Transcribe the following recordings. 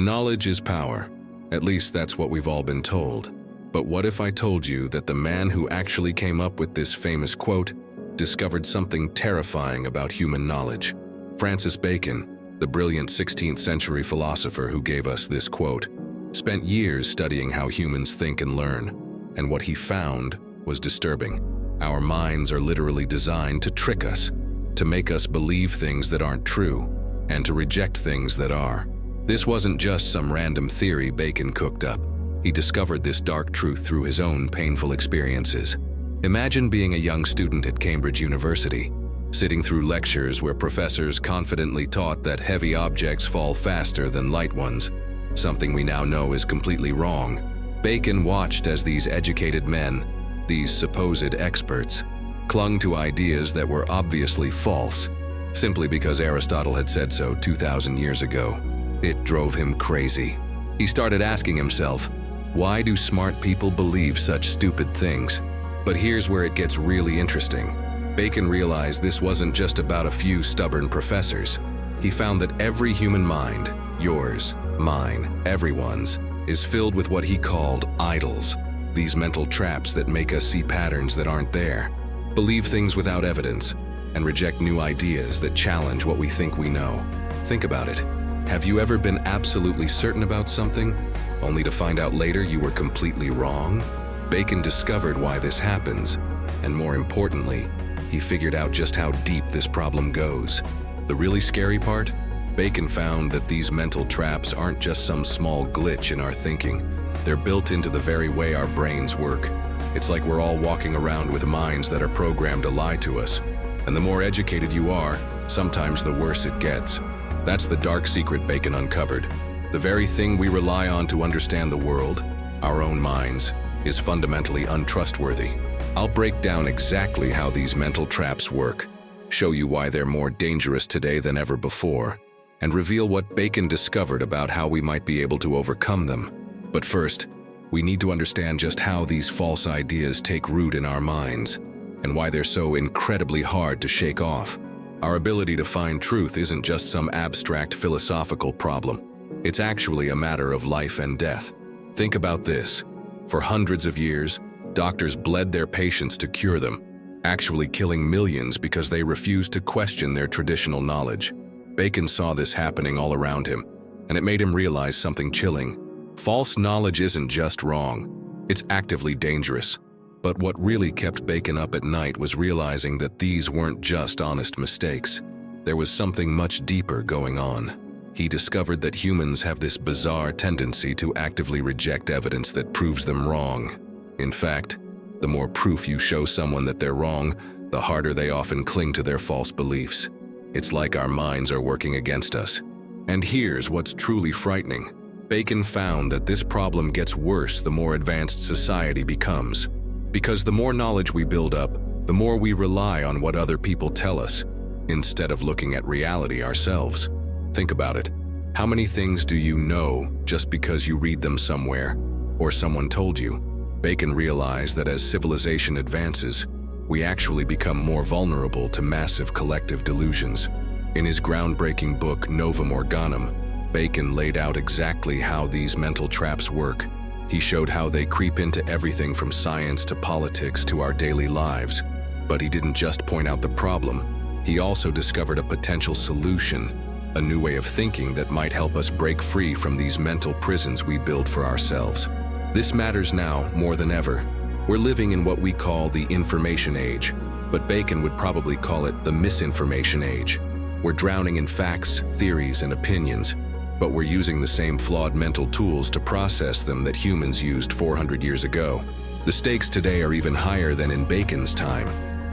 Knowledge is power. At least that's what we've all been told. But what if I told you that the man who actually came up with this famous quote discovered something terrifying about human knowledge? Francis Bacon, the brilliant 16th century philosopher who gave us this quote, spent years studying how humans think and learn, and what he found was disturbing. Our minds are literally designed to trick us, to make us believe things that aren't true, and to reject things that are. This wasn't just some random theory Bacon cooked up. He discovered this dark truth through his own painful experiences. Imagine being a young student at Cambridge University, sitting through lectures where professors confidently taught that heavy objects fall faster than light ones, something we now know is completely wrong. Bacon watched as these educated men, these supposed experts, clung to ideas that were obviously false, simply because Aristotle had said so 2,000 years ago. It drove him crazy. He started asking himself, why do smart people believe such stupid things? But here's where it gets really interesting. Bacon realized this wasn't just about a few stubborn professors. He found that every human mind, yours, mine, everyone's, is filled with what he called idols, these mental traps that make us see patterns that aren't there, believe things without evidence, and reject new ideas that challenge what we think we know. Think about it. Have you ever been absolutely certain about something, only to find out later you were completely wrong? Bacon discovered why this happens, and more importantly, he figured out just how deep this problem goes. The really scary part? Bacon found that these mental traps aren't just some small glitch in our thinking. They're built into the very way our brains work. It's like we're all walking around with minds that are programmed to lie to us. And the more educated you are, sometimes the worse it gets. That's the dark secret Bacon uncovered. The very thing we rely on to understand the world, our own minds, is fundamentally untrustworthy. I'll break down exactly how these mental traps work, show you why they're more dangerous today than ever before, and reveal what Bacon discovered about how we might be able to overcome them. But first, we need to understand just how these false ideas take root in our minds, and why they're so incredibly hard to shake off. Our ability to find truth isn't just some abstract philosophical problem. It's actually a matter of life and death. Think about this. For hundreds of years, doctors bled their patients to cure them, actually killing millions because they refused to question their traditional knowledge. Bacon saw this happening all around him, and it made him realize something chilling. False knowledge isn't just wrong, it's actively dangerous. But what really kept Bacon up at night was realizing that these weren't just honest mistakes. There was something much deeper going on. He discovered that humans have this bizarre tendency to actively reject evidence that proves them wrong. In fact, the more proof you show someone that they're wrong, the harder they often cling to their false beliefs. It's like our minds are working against us. And here's what's truly frightening. Bacon found that this problem gets worse the more advanced society becomes. Because the more knowledge we build up, the more we rely on what other people tell us, instead of looking at reality ourselves. Think about it. How many things do you know just because you read them somewhere, or someone told you? Bacon realized that as civilization advances, we actually become more vulnerable to massive collective delusions. In his groundbreaking book, Novum Organum, Bacon laid out exactly how these mental traps work. He showed how they creep into everything from science to politics to our daily lives. But he didn't just point out the problem. He also discovered a potential solution, a new way of thinking that might help us break free from these mental prisons we build for ourselves. This matters now more than ever. We're living in what we call the information age, but Bacon would probably call it the misinformation age. We're drowning in facts, theories, and opinions, but we're using the same flawed mental tools to process them that humans used 400 years ago. The stakes today are even higher than in Bacon's time.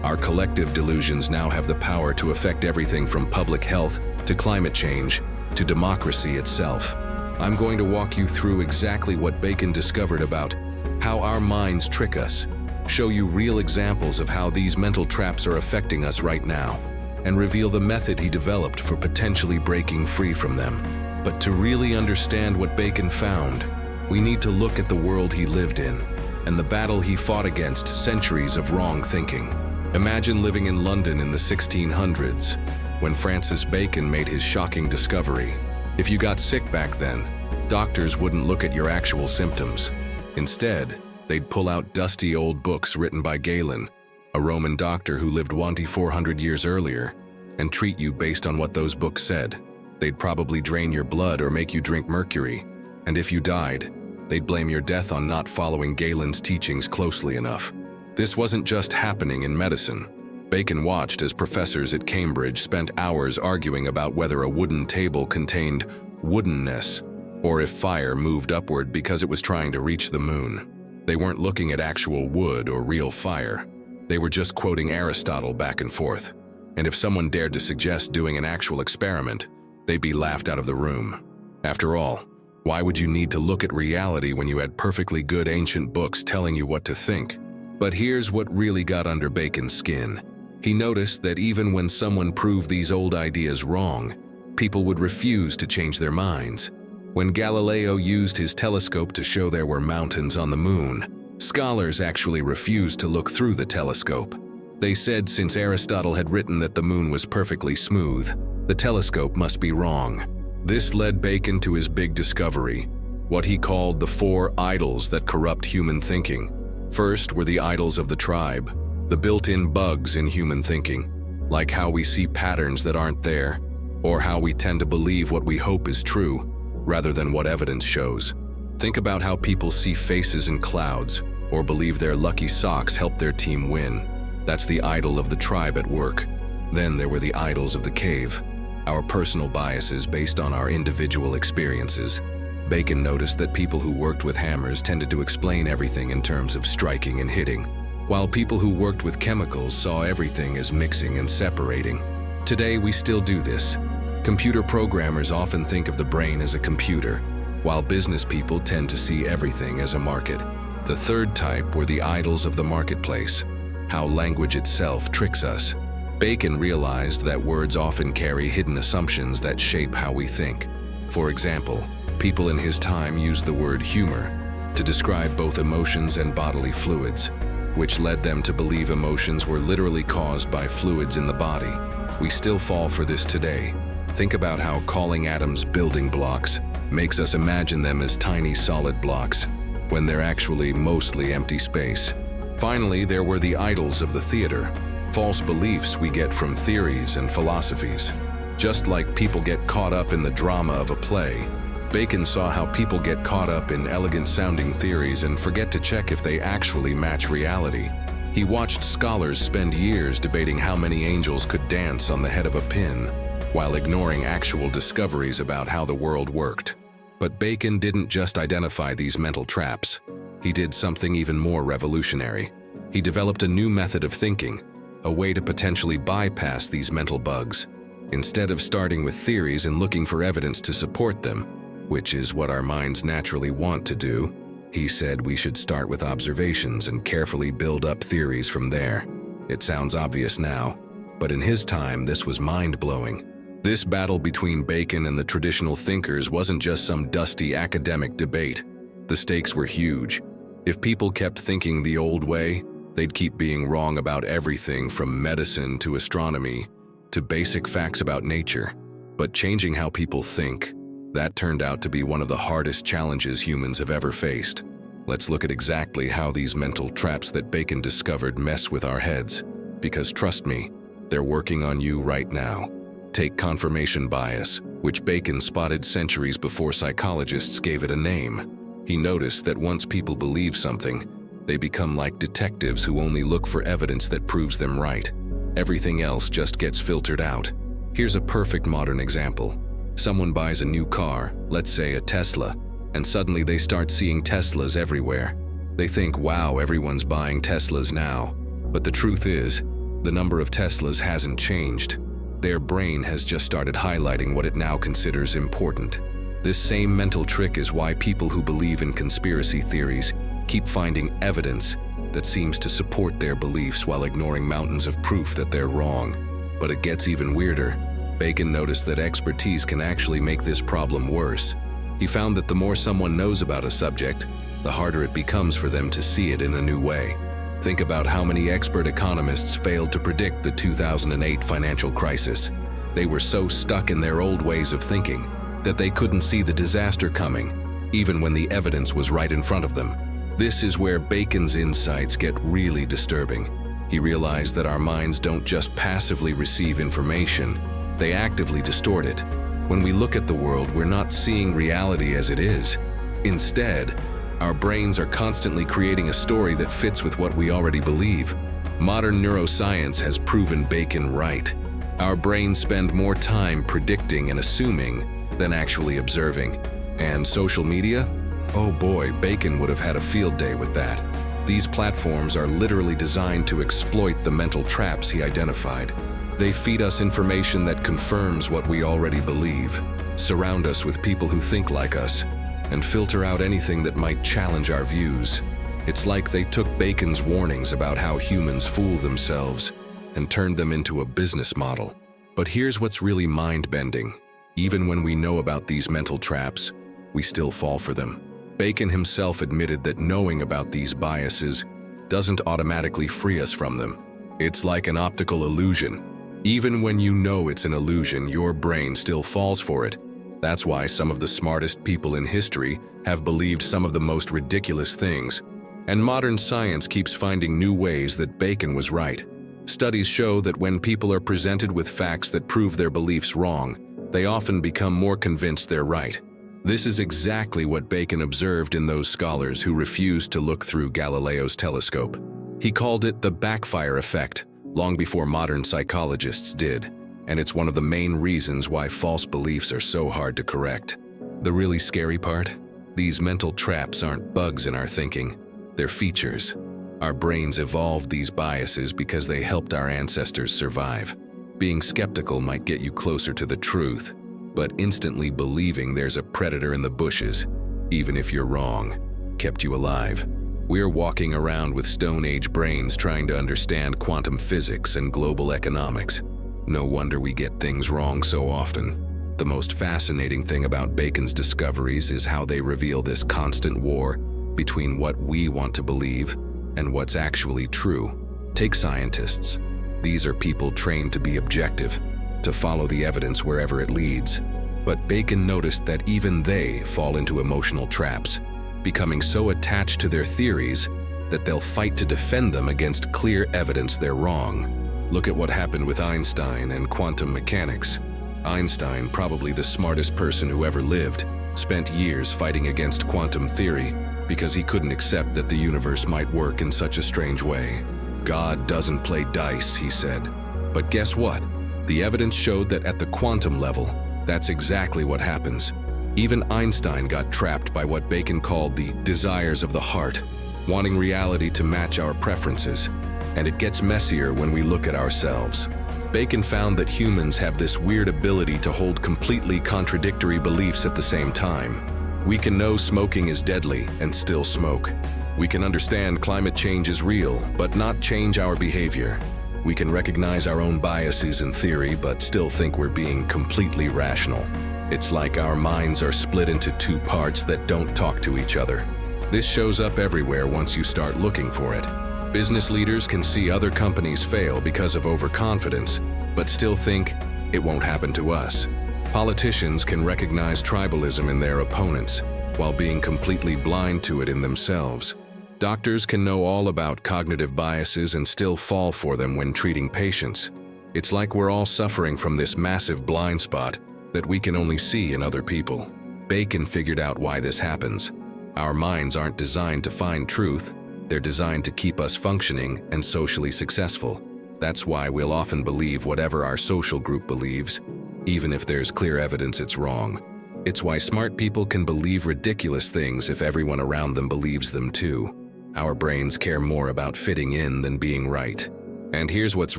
Our collective delusions now have the power to affect everything from public health to climate change to democracy itself. I'm going to walk you through exactly what Bacon discovered about how our minds trick us, show you real examples of how these mental traps are affecting us right now, and reveal the method he developed for potentially breaking free from them. But to really understand what Bacon found, we need to look at the world he lived in and the battle he fought against centuries of wrong thinking. Imagine living in London in the 1600s, when Francis Bacon made his shocking discovery. If you got sick back then, Doctors wouldn't look at your actual symptoms. Instead, they'd pull out dusty old books written by Galen, a Roman doctor who lived 400 years earlier, and treat you based on what those books said. They'd probably drain your blood or make you drink mercury, and if you died, they'd blame your death on not following Galen's teachings closely enough. This wasn't just happening in medicine. Bacon watched as professors at Cambridge spent hours arguing about whether a wooden table contained woodenness, or if fire moved upward because it was trying to reach the moon. They weren't looking at actual wood or real fire. They were just quoting Aristotle back and forth. And if someone dared to suggest doing an actual experiment, they'd be laughed out of the room. After all, why would you need to look at reality when you had perfectly good ancient books telling you what to think? But here's what really got under Bacon's skin. He noticed that even when someone proved these old ideas wrong, people would refuse to change their minds. When Galileo used his telescope to show there were mountains on the moon, scholars actually refused to look through the telescope. They said since Aristotle had written that the moon was perfectly smooth, the telescope must be wrong. This led Bacon to his big discovery, what he called the 4 idols that corrupt human thinking. First were the idols of the tribe, the built-in bugs in human thinking, like how we see patterns that aren't there, or how we tend to believe what we hope is true, rather than what evidence shows. Think about how people see faces in clouds, or believe their lucky socks help their team win. That's the idol of the tribe at work. Then there were the idols of the cave, our personal biases based on our individual experiences. Bacon noticed that people who worked with hammers tended to explain everything in terms of striking and hitting, while people who worked with chemicals saw everything as mixing and separating. Today we still do this. Computer programmers often think of the brain as a computer, while business people tend to see everything as a market. The third type were the idols of the marketplace, how language itself tricks us. Bacon realized that words often carry hidden assumptions that shape how we think. For example, people in his time used the word humor to describe both emotions and bodily fluids, which led them to believe emotions were literally caused by fluids in the body. We still fall for this today. Think about how calling atoms building blocks makes us imagine them as tiny solid blocks, when they're actually mostly empty space. Finally, there were the idols of the theater, false beliefs we get from theories and philosophies. Just like people get caught up in the drama of a play, Bacon saw how people get caught up in elegant-sounding theories and forget to check if they actually match reality. He watched scholars spend years debating how many angels could dance on the head of a pin, while ignoring actual discoveries about how the world worked. But Bacon didn't just identify these mental traps. He did something even more revolutionary. He developed a new method of thinking, a way to potentially bypass these mental bugs. Instead of starting with theories and looking for evidence to support them, which is what our minds naturally want to do, he said we should start with observations and carefully build up theories from there. It sounds obvious now, but in his time this was mind-blowing. This battle between Bacon and the traditional thinkers wasn't just some dusty academic debate. The stakes were huge. If people kept thinking the old way, they'd keep being wrong about everything from medicine to astronomy to basic facts about nature. But changing how people think, that turned out to be one of the hardest challenges humans have ever faced. Let's look at exactly how these mental traps that Bacon discovered mess with our heads. Because trust me, they're working on you right now. Take confirmation bias, which Bacon spotted centuries before psychologists gave it a name. He noticed that once people believe something, they become like detectives who only look for evidence that proves them right. Everything else just gets filtered out. Here's a perfect modern example. Someone buys a new car, let's say a Tesla, and suddenly they start seeing Teslas everywhere. They think, wow, everyone's buying Teslas now. But the truth is, the number of Teslas hasn't changed. Their brain has just started highlighting what it now considers important. This same mental trick is why people who believe in conspiracy theories keep finding evidence that seems to support their beliefs while ignoring mountains of proof that they're wrong. But it gets even weirder. Bacon noticed that expertise can actually make this problem worse. He found that the more someone knows about a subject, the harder it becomes for them to see it in a new way. Think about how many expert economists failed to predict the 2008 financial crisis. They were so stuck in their old ways of thinking. that they couldn't see the disaster coming, even when the evidence was right in front of them. This is where Bacon's insights get really disturbing. He realized that our minds don't just passively receive information, they actively distort it. When we look at the world, we're not seeing reality as it is. Instead, our brains are constantly creating a story that fits with what we already believe. Modern neuroscience has proven Bacon right. Our brains spend more time predicting and assuming than actually observing. And social media? Oh boy, Bacon would have had a field day with that. These platforms are literally designed to exploit the mental traps he identified. They feed us information that confirms what we already believe, surround us with people who think like us, and filter out anything that might challenge our views. It's like they took Bacon's warnings about how humans fool themselves and turned them into a business model. But here's what's really mind-bending. Even when we know about these mental traps, we still fall for them. Bacon himself admitted that knowing about these biases doesn't automatically free us from them. It's like an optical illusion. Even when you know it's an illusion, your brain still falls for it. That's why some of the smartest people in history have believed some of the most ridiculous things. And modern science keeps finding new ways that Bacon was right. Studies show that when people are presented with facts that prove their beliefs wrong, they often become more convinced they're right. This is exactly what Bacon observed in those scholars who refused to look through Galileo's telescope. He called it the backfire effect, long before modern psychologists did, and it's one of the main reasons why false beliefs are so hard to correct. The really scary part? These mental traps aren't bugs in our thinking, they're features. Our brains evolved these biases because they helped our ancestors survive. Being skeptical might get you closer to the truth, but instantly believing there's a predator in the bushes, even if you're wrong, kept you alive. We're walking around with Stone Age brains trying to understand quantum physics and global economics. No wonder we get things wrong so often. The most fascinating thing about Bacon's discoveries is how they reveal this constant war between what we want to believe and what's actually true. Take scientists. These are people trained to be objective, to follow the evidence wherever it leads. But Bacon noticed that even they fall into emotional traps, becoming so attached to their theories that they'll fight to defend them against clear evidence they're wrong. Look at what happened with Einstein and quantum mechanics. Einstein, probably the smartest person who ever lived, spent years fighting against quantum theory because he couldn't accept that the universe might work in such a strange way. God doesn't play dice, he said. But guess what? The evidence showed that at the quantum level, that's exactly what happens. Even Einstein got trapped by what Bacon called the desires of the heart, wanting reality to match our preferences. And it gets messier when we look at ourselves. Bacon found that humans have this weird ability to hold completely contradictory beliefs at the same time. We can know smoking is deadly and still smoke. We can understand climate change is real, but not change our behavior. We can recognize our own biases in theory, but still think we're being completely rational. It's like our minds are split into two parts that don't talk to each other. This shows up everywhere once you start looking for it. Business leaders can see other companies fail because of overconfidence, but still think, it won't happen to us. Politicians can recognize tribalism in their opponents, while being completely blind to it in themselves. Doctors can know all about cognitive biases and still fall for them when treating patients. It's like we're all suffering from this massive blind spot that we can only see in other people. Bacon figured out why this happens. Our minds aren't designed to find truth, they're designed to keep us functioning and socially successful. That's why we'll often believe whatever our social group believes, even if there's clear evidence it's wrong. It's why smart people can believe ridiculous things if everyone around them believes them too. Our brains care more about fitting in than being right. And here's what's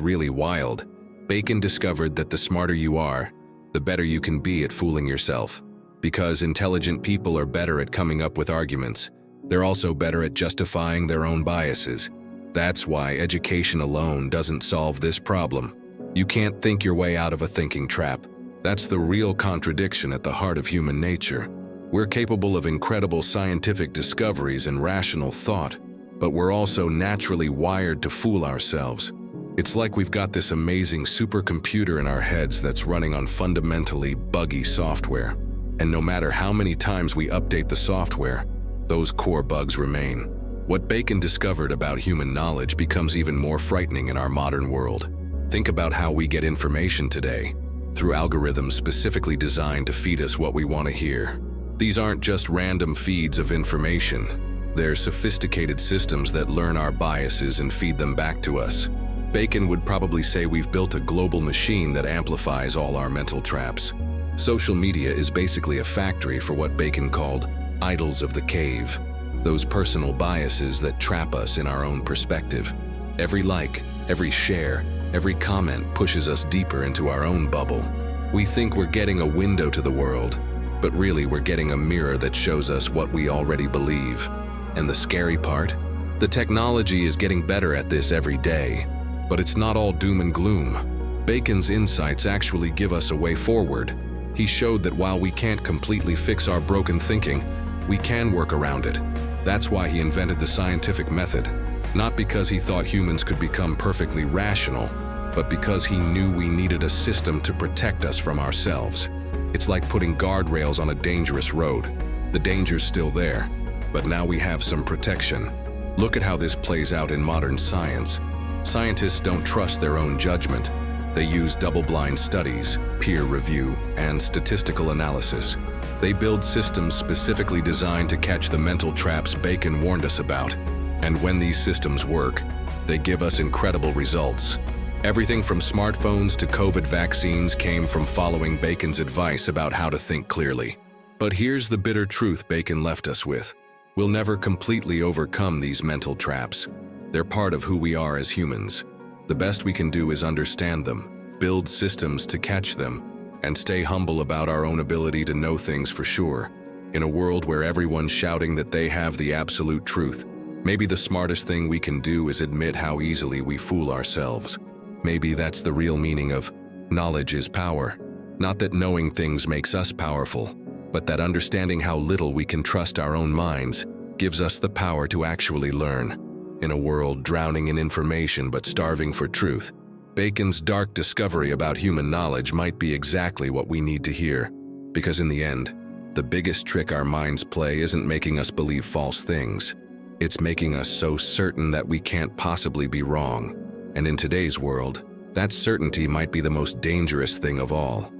really wild. Bacon discovered that the smarter you are, the better you can be at fooling yourself. Because intelligent people are better at coming up with arguments, they're also better at justifying their own biases. That's why education alone doesn't solve this problem. You can't think your way out of a thinking trap. That's the real contradiction at the heart of human nature. We're capable of incredible scientific discoveries and rational thought, but we're also naturally wired to fool ourselves. It's like we've got this amazing supercomputer in our heads that's running on fundamentally buggy software. And no matter how many times we update the software, those core bugs remain. What Bacon discovered about human knowledge becomes even more frightening in our modern world. Think about how we get information today, through algorithms specifically designed to feed us what we want to hear. These aren't just random feeds of information. They're sophisticated systems that learn our biases and feed them back to us. Bacon would probably say we've built a global machine that amplifies all our mental traps. Social media is basically a factory for what Bacon called idols of the cave, those personal biases that trap us in our own perspective. Every like, every share, every comment pushes us deeper into our own bubble. We think we're getting a window to the world, but really we're getting a mirror that shows us what we already believe. And the scary part? The technology is getting better at this every day, but it's not all doom and gloom. Bacon's insights actually give us a way forward. He showed that while we can't completely fix our broken thinking, we can work around it. That's why he invented the scientific method. Not because he thought humans could become perfectly rational, but because he knew we needed a system to protect us from ourselves. It's like putting guardrails on a dangerous road. The danger's still there, but now we have some protection. Look at how this plays out in modern science. Scientists don't trust their own judgment. They use double-blind studies, peer review, and statistical analysis. They build systems specifically designed to catch the mental traps Bacon warned us about. And when these systems work, they give us incredible results. Everything from smartphones to COVID vaccines came from following Bacon's advice about how to think clearly. But here's the bitter truth Bacon left us with. We'll never completely overcome these mental traps. They're part of who we are as humans. The best we can do is understand them, build systems to catch them, and stay humble about our own ability to know things for sure. In a world where everyone's shouting that they have the absolute truth, maybe the smartest thing we can do is admit how easily we fool ourselves. Maybe that's the real meaning of knowledge is power. Not that knowing things makes us powerful, but that understanding how little we can trust our own minds gives us the power to actually learn. In a world drowning in information but starving for truth, Bacon's dark discovery about human knowledge might be exactly what we need to hear. Because in the end, the biggest trick our minds play isn't making us believe false things. It's making us so certain that we can't possibly be wrong. And in today's world, that certainty might be the most dangerous thing of all.